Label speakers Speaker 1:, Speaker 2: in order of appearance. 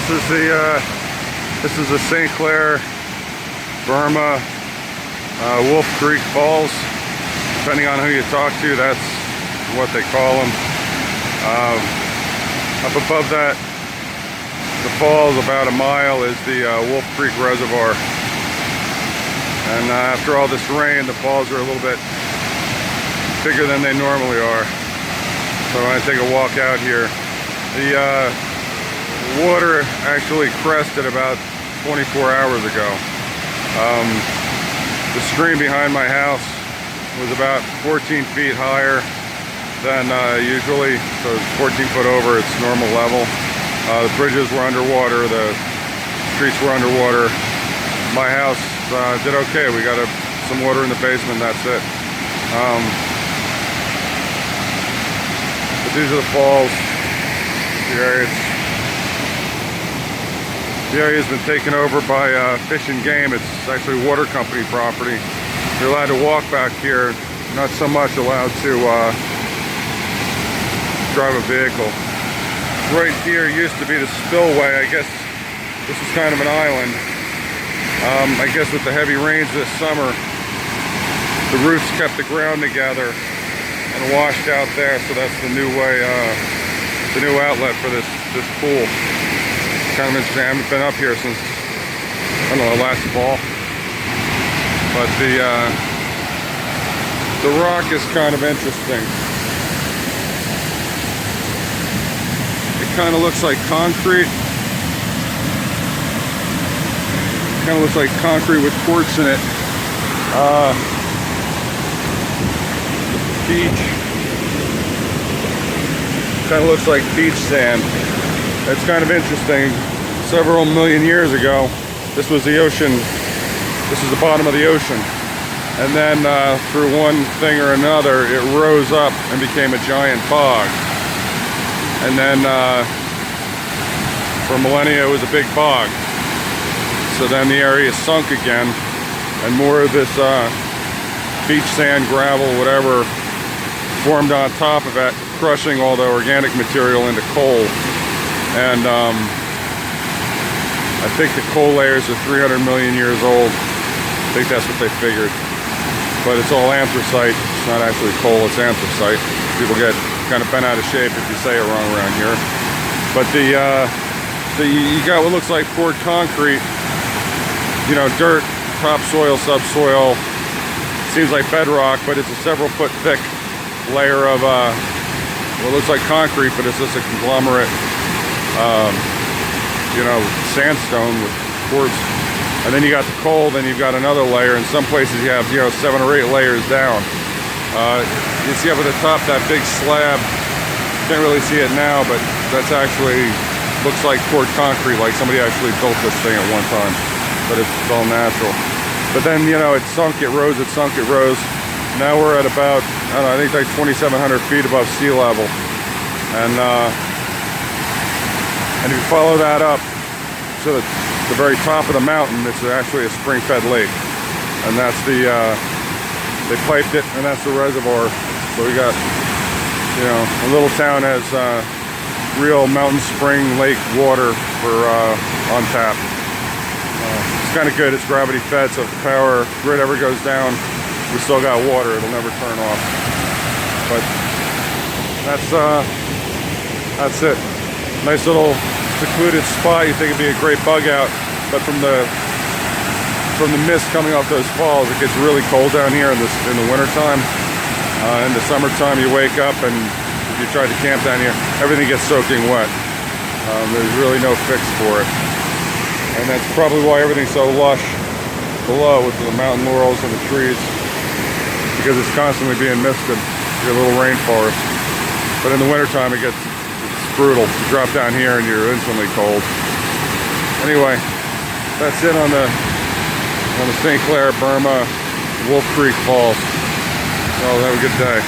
Speaker 1: This is the St. Clair, Burma, Wolf Creek Falls. Depending on who you talk to, that's what they call them. Up above that, the falls, about a mile, is the Wolf Creek Reservoir. And after all this rain, the falls are a little bit bigger than they normally are. So I'm going to take a walk out here. The water actually crested about 24 hours ago. The stream behind my house was about 14 feet higher than usually, so it's 14 foot over its normal level. The bridges were underwater, the streets were underwater. My house did okay. We got some water in the basement, that's it. But these are the falls. The area's been taken over by Fish and Game. It's actually water company property. You're allowed to walk back here, not so much allowed to drive a vehicle. Right here used to be the spillway. I guess this is kind of an island. I guess with the heavy rains this summer, the roots kept the ground together and washed out there, so that's the new way, the new outlet for this pool. Kind of interesting. I haven't been up here since, I don't know, last fall. But the rock is kind of interesting. It kind of looks like concrete. Kind of looks like concrete with quartz in it. Beach. Kind of looks like beach sand. It's kind of interesting. Several million years ago, this was the ocean. This is the bottom of the ocean. And then through one thing or another, it rose up and became a giant bog. And then for millennia, it was a big bog. So then the area sunk again, and more of this beach sand, gravel, whatever, formed on top of it, crushing all the organic material into coal. And I think the coal layers are 300 million years old. I think that's what they figured. But it's all anthracite. It's not actually coal, it's anthracite. People get kind of bent out of shape if you say it wrong around here. But you got what looks like poured concrete. You know, dirt, topsoil, subsoil. Seems like bedrock, but it's a several foot thick layer of what looks like concrete, but it's just a conglomerate, you know, sandstone with quartz. And then you got the coal, then you've got another layer. In some places you have, you know, 7 or 8 layers down. You see up at the top that big slab. Can't really see it now, but that's actually looks like poured concrete, like somebody actually built this thing at one time. But it's all natural. But then, you know, it sunk, it rose, it sunk, it rose. Now we're at about, I don't know, I think like 2,700 feet above sea level. And if you follow that up to the very top of the mountain, it's actually a spring-fed lake. And that's they piped it, and that's the reservoir. So we got, you know, a little town has real mountain spring lake water for on tap. It's kind of good. It's gravity fed, so if the power grid ever goes down, we still got water. It'll never turn off. But that's it. Nice little secluded spot. You think it'd be a great bug out, but from the mist coming off those falls, it gets really cold down here in the wintertime. In the summertime, you wake up and if you try to camp down here, everything gets soaking wet. There's really no fix for it. And that's probably why everything's so lush below with the mountain laurels and the trees, because it's constantly being misted. You get a little rainforest. But in the wintertime, it's brutal. You drop down here and you're instantly cold. Anyway, that's it on the St. Clair, Burma, Wolf Creek Falls. So have a good day.